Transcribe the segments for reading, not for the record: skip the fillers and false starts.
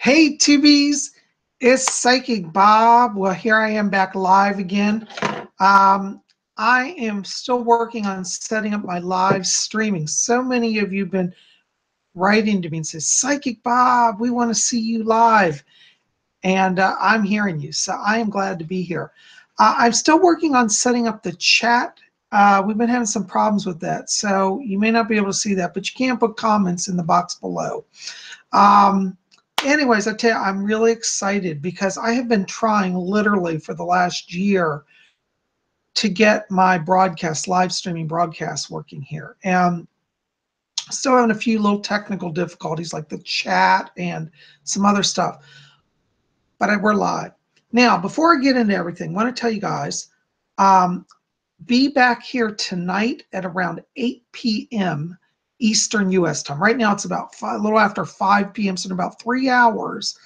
Hey, Tubies, it's Psychic Bob. Well, here I am back live again. I am still working on setting up my live streaming. So many of you have been writing to me and says, Psychic Bob, we want to see you live. And I'm hearing you, so I am glad to be here. I'm still working on setting up the chat. We've been having some problems with that, so you may not be able to see that, but you can put comments in the box below. Anyways, I tell you, I'm really excited because I have been trying literally for the last year to get my broadcast, live streaming broadcast working here. And still having a few little technical difficulties like the chat and some other stuff. But we're live. Now, before I get into everything, I want to tell you guys, be back here tonight at around 8 p.m. Eastern U.S. time. Right now it's about a little after 5 p.m., so in about 3 hours,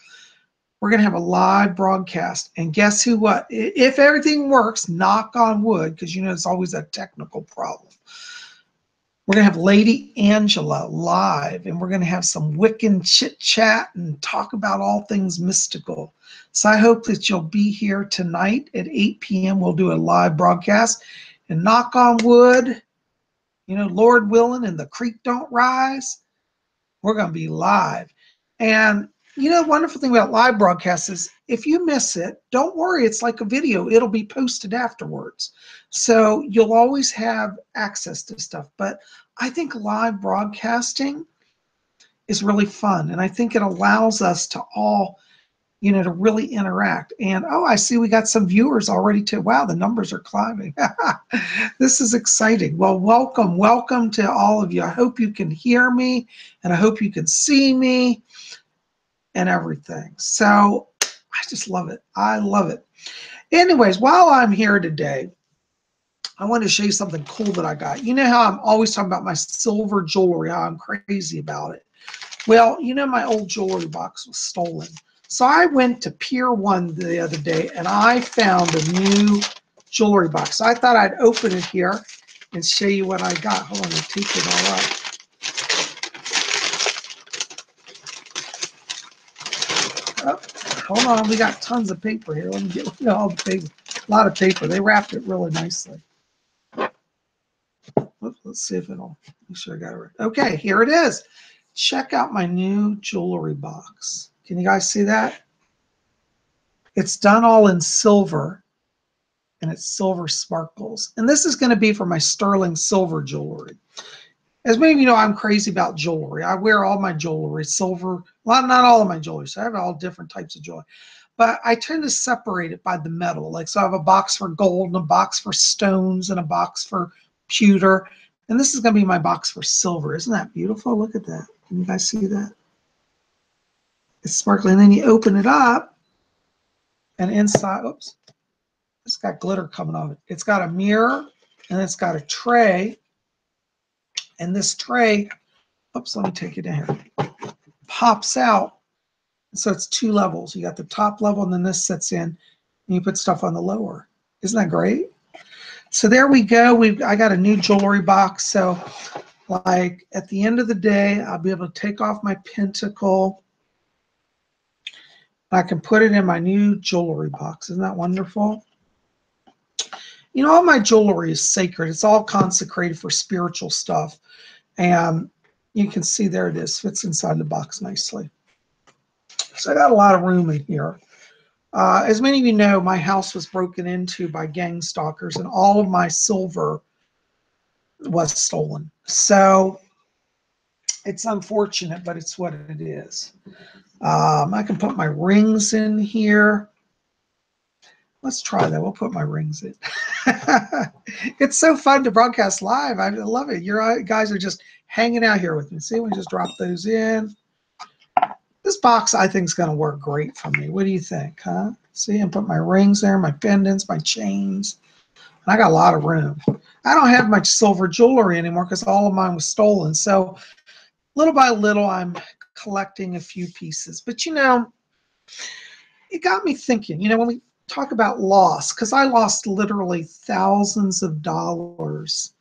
we're going to have a live broadcast. And guess who what? If everything works, knock on wood, because you know it's always a technical problem. We're going to have Lady Angela live, and we're going to have some Wiccan chit-chat and talk about all things mystical. So I hope that you'll be here tonight at 8 p.m. We'll do a live broadcast. And knock on wood, you know, Lord willing, and the creek don't rise, we're going to be live. And, you know, the wonderful thing about live broadcasts is if you miss it, don't worry. It's like a video. It'll be posted afterwards. So you'll always have access to stuff. But I think live broadcasting is really fun. And I think it allows us to all, you know, to really interact. And, oh, I see we got some viewers already too. Wow, the numbers are climbing. This is exciting. Well, welcome to all of you. I hope you can hear me, and I hope you can see me and everything. So I just love it. I love it. Anyways, while I'm here today, I want to show you something cool that I got. You know how I'm always talking about my silver jewelry, how I'm crazy about it. Well, you know, my old jewelry box was stolen. So I went to Pier 1 the other day, and I found a new jewelry box. So I thought I'd open it here and show you what I got. Hold on, I taped it all up. Oh, hold on, we got tons of paper here. Let me get rid of all the paper. A lot of paper. They wrapped it really nicely. Oops, let's see if it'll, make sure I got it right. Okay, here it is. Check out my new jewelry box. Can you guys see that? It's done all in silver, and it's silver sparkles. And this is going to be for my sterling silver jewelry. As many of you know, I'm crazy about jewelry. I wear all my jewelry, silver, well, not all of my jewelry. So I have all different types of jewelry. But I tend to separate it by the metal. Like, so I have a box for gold and a box for stones and a box for pewter. And this is going to be my box for silver. Isn't that beautiful? Look at that. Can you guys see that? It's sparkling. And then you open it up, and inside, oops, it's got glitter coming off it. It's got a mirror, and it's got a tray. And this tray, oops, let me take it down here, pops out. So it's 2 levels. You got the top level, and then this sits in, and you put stuff on the lower. Isn't that great? So there we go. I got a new jewelry box. So like at the end of the day, I'll be able to take off my pentacle. I can put it in my new jewelry box. Isn't that wonderful? You know, all my jewelry is sacred. It's all consecrated for spiritual stuff. And you can see there it is. Fits inside the box nicely. So I got a lot of room in here. As many of you know, my house was broken into by gang stalkers, and all of my silver was stolen. So it's unfortunate, but it's what it is. I can put my rings in here. Let's try that. We'll put my rings in. It's so fun to broadcast live. I love it. You guys are just hanging out here with me. See, we just drop those in. This box, I think, is going to work great for me. What do you think, huh? See, I put my rings there, my pendants, my chains. And I got a lot of room. I don't have much silver jewelry anymore because all of mine was stolen. So little by little, I'm collecting a few pieces. But, you know, it got me thinking, you know, when we talk about loss, because I lost literally thousands of dollars.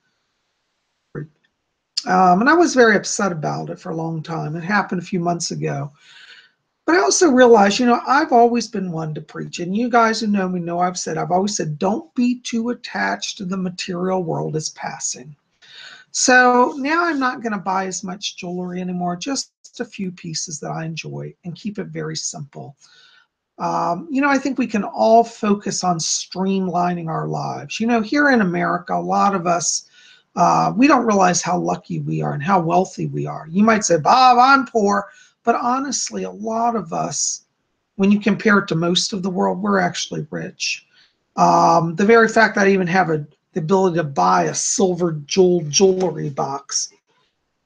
And I was very upset about it for a long time. It happened a few months ago. But I also realize, I've always been one to preach, and you guys who know me know I've always said, don't be too attached to the material world as passing. So now I'm not going to buy as much jewelry anymore, just a few pieces that I enjoy, and keep it very simple. I think we can all focus on streamlining our lives. Here in America, a lot of us, we don't realize how lucky we are and how wealthy we are. You might say, Bob, I'm poor. But honestly, a lot of us, when you compare it to most of the world, we're actually rich. The very fact that I even have the ability to buy a silver jewelry box,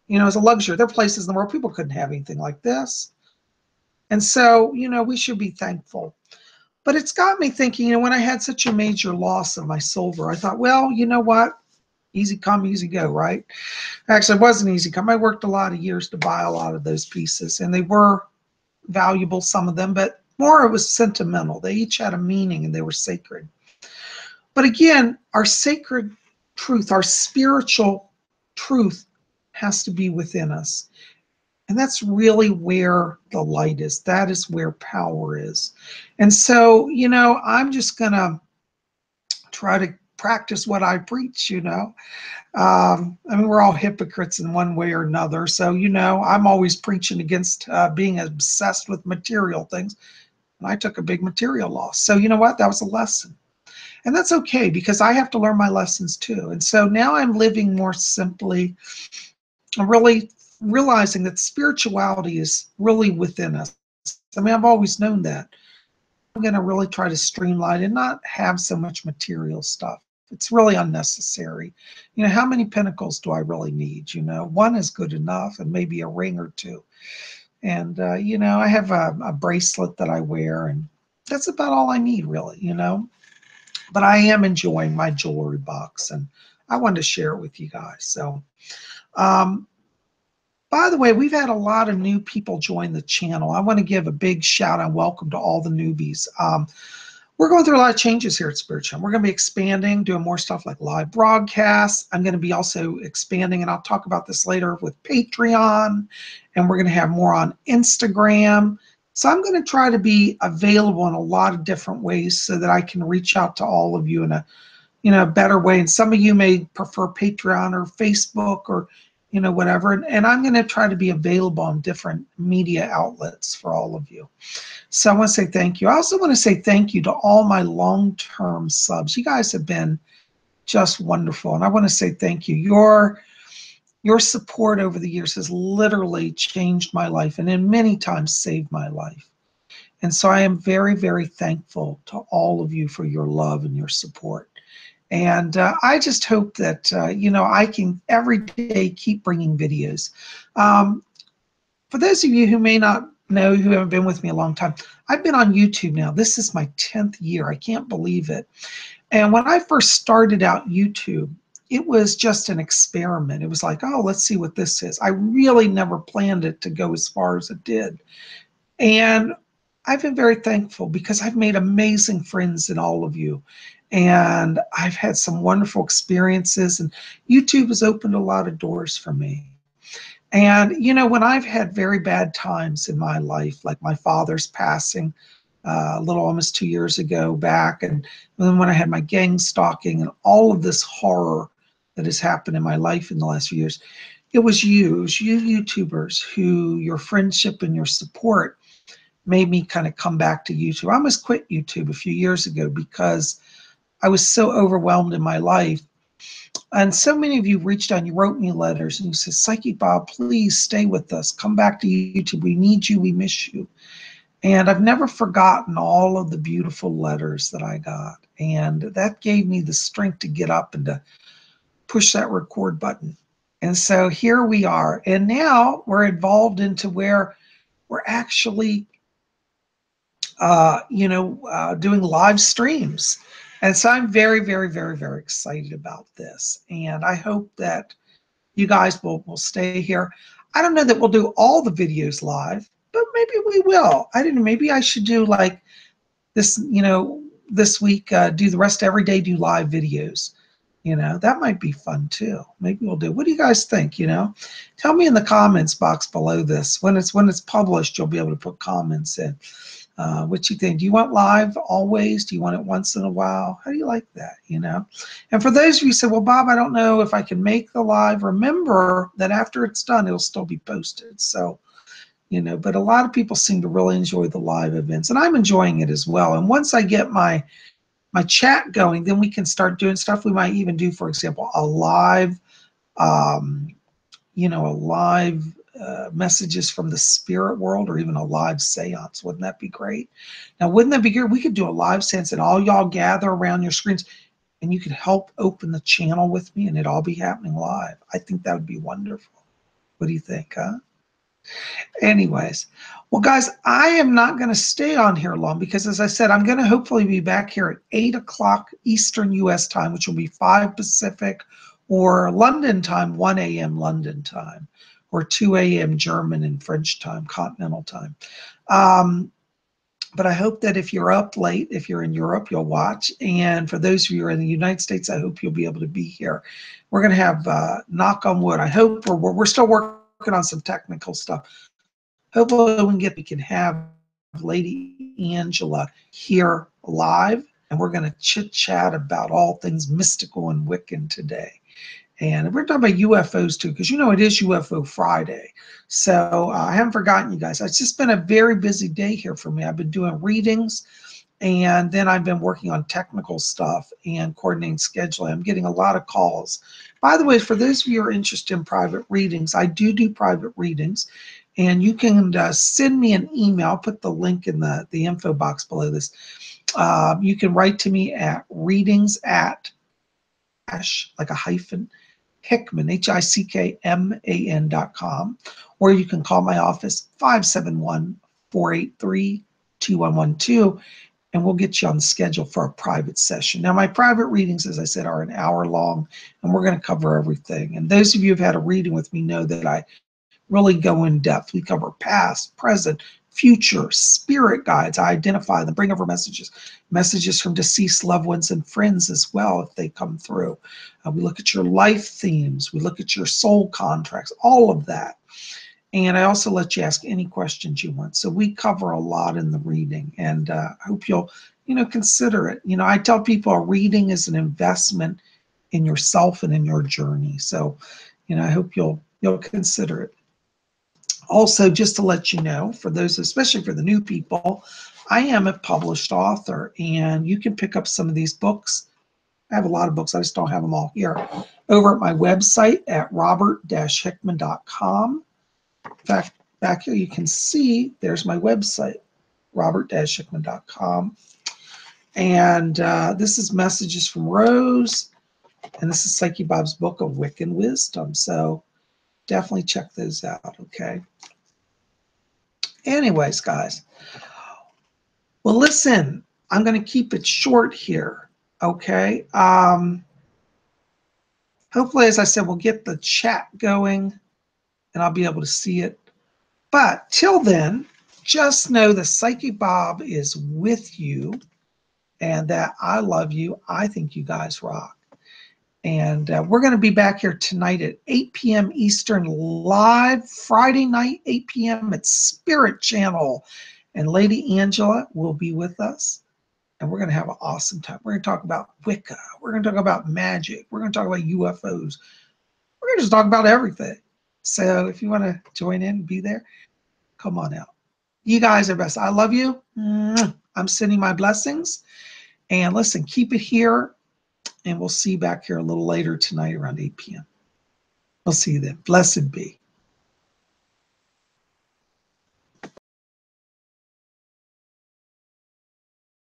is a luxury. There are places in the world people couldn't have anything like this. And so, we should be thankful. But it's got me thinking, when I had such a major loss of my silver, I thought, well, you know what? Easy come, easy go, right? Actually, it wasn't easy come. I worked a lot of years to buy a lot of those pieces, and they were valuable, some of them, but more it was sentimental. They each had a meaning and they were sacred. But again, our sacred truth, our spiritual truth has to be within us. And that's really where the light is. That is where power is. And so, I'm just going to try to practice what I preach. We're all hypocrites in one way or another. So, I'm always preaching against being obsessed with material things. And I took a big material loss. So, you know what? That was a lesson. And that's okay, because I have to learn my lessons too. And so now I'm living more simply. I'm really realizing that spirituality is really within us. I've always known that. I'm going to really try to streamline and not have so much material stuff. It's really unnecessary. How many pinnacles do I really need? One is good enough, and maybe a ring or two. And, I have a bracelet that I wear, and that's about all I need, really. But I am enjoying my jewelry box, and I wanted to share it with you guys. So, by the way, we've had a lot of new people join the channel. I want to give a big shout out and welcome to all the newbies. We're going through a lot of changes here at Spiritchannel. We're going to be expanding, doing more stuff like live broadcasts. I'm going to be also expanding, and I'll talk about this later, with Patreon, and we're going to have more on Instagram. So I'm going to try to be available in a lot of different ways so that I can reach out to all of you in a better way. And some of you may prefer Patreon or Facebook or whatever. And I'm going to try to be available on different media outlets for all of you. So I want to say thank you. I also want to say thank you to all my long-term subs. You guys have been just wonderful. And I want to say thank you. Your support over the years has literally changed my life, and in many times saved my life. And so I am very, very thankful to all of you for your love and your support. And I just hope that, I can every day keep bringing videos. For those of you who may not know, who haven't been with me a long time, I've been on YouTube now. This is my 10th year. I can't believe it. And when I first started out YouTube, it was just an experiment. It was like, oh, let's see what this is. I really never planned it to go as far as it did. And I've been very thankful, because I've made amazing friends in all of you. And I've had some wonderful experiences, and YouTube has opened a lot of doors for me. And, when I've had very bad times in my life, like my father's passing a little almost 2 years ago back, and then when I had my gang stalking and all of this horror that has happened in my life in the last few years, it was you YouTubers, who your friendship and your support made me kind of come back to YouTube. I almost quit YouTube a few years ago because I was so overwhelmed in my life. And so many of you reached out, you wrote me letters, and you said, Psychic Bob, please stay with us. Come back to YouTube. We need you. We miss you. And I've never forgotten all of the beautiful letters that I got. And that gave me the strength to get up and to push that record button. And so here we are. And now we're involved into where we're actually doing live streams. And so I'm very, very, very, very excited about this. And I hope that you guys will stay here. I don't know that we'll do all the videos live, but maybe we will. I don't know. Maybe I should do like this, this week, do the rest every day, do live videos. You know, that might be fun too. Maybe we'll do. What do you guys think? You know, tell me in the comments box below this. When it's published, you'll be able to put comments in. What you think? Do you want live always? Do you want it once in a while? How do you like that? You know. And for those of you who said, "Well, Bob, I don't know if I can make the live," remember that after it's done, it'll still be posted. So, you know. But a lot of people seem to really enjoy the live events, and I'm enjoying it as well. And once I get my chat going, then we can start doing stuff. We might even do, for example, a live, you know, a live messages from the spirit world, or even a live seance. Wouldn't that be great? Now, wouldn't that be great? We could do a live seance and all y'all gather around your screens and you could help open the channel with me and it'd all be happening live. I think that would be wonderful. What do you think, huh? Anyways, well, guys, I am not going to stay on here long because, as I said, I'm going to hopefully be back here at 8 o'clock Eastern U.S. time, which will be 5 Pacific, or London time, 1 a.m. London time, or 2 a.m. German and French time, continental time. But I hope that if you're up late, if you're in Europe, you'll watch. And for those of you who are in the United States, I hope you'll be able to be here. We're going to have, knock on wood, I hope we're still working on some technical stuff. Hopefully we can have Lady Angela here live, and we're going to chit chat about all things mystical and Wiccan today. And we're talking about UFOs too, because you know it is UFO Friday. So I haven't forgotten you guys. It's just been a very busy day here for me. I've been doing readings, and then I've been working on technical stuff and coordinating scheduling. I'm getting a lot of calls. By the way, for those of you who are interested in private readings, I do private readings. And you can send me an email. I'll put the link in the info box below this. You can write to me at readings at like a hyphen Hickman, HICKMAN.com, or you can call my office 571-483-2112, and we'll get you on the schedule for a private session. Now, my private readings, as I said, are an hour long, and we're going to cover everything. And those of you who've had a reading with me know that I really go in depth. We cover past, present, future, spirit guides. I identify them, bring over messages from deceased loved ones and friends as well if they come through. We look at your life themes. We look at your soul contracts, all of that. And I also let you ask any questions you want. So we cover a lot in the reading, and I hope you'll, you know, consider it. You know, I tell people a reading is an investment in yourself and in your journey. So, you know, I hope you'll consider it. Also, just to let you know, for those, especially for the new people, I am a published author, and you can pick up some of these books. I have a lot of books. I just don't have them all here. Over at my website at robert-hickman.com. In fact, back here you can see there's my website, robert-hickman.com. And this is Messages from Rose, and this is Psyche Bob's Book of Wiccan Wisdom. So definitely check those out, okay? Anyways, guys, well, listen, I'm going to keep it short here, okay? Hopefully, as I said, we'll get the chat going and I'll be able to see it. But till then, just know that Psyche Bob is with you and that I love you. I think you guys rock. And we're going to be back here tonight at 8 p.m. Eastern, live Friday night, 8 p.m. at Spiritchannel. And Lady Angela will be with us. And we're going to have an awesome time. We're going to talk about Wicca. We're going to talk about magic. We're going to talk about UFOs. We're going to just talk about everything. So if you want to join in and be there, come on out. You guys are best. I love you. I'm sending my blessings. And listen, keep it here. And we'll see you back here a little later tonight around 8 p.m. We'll see you then. Blessed be.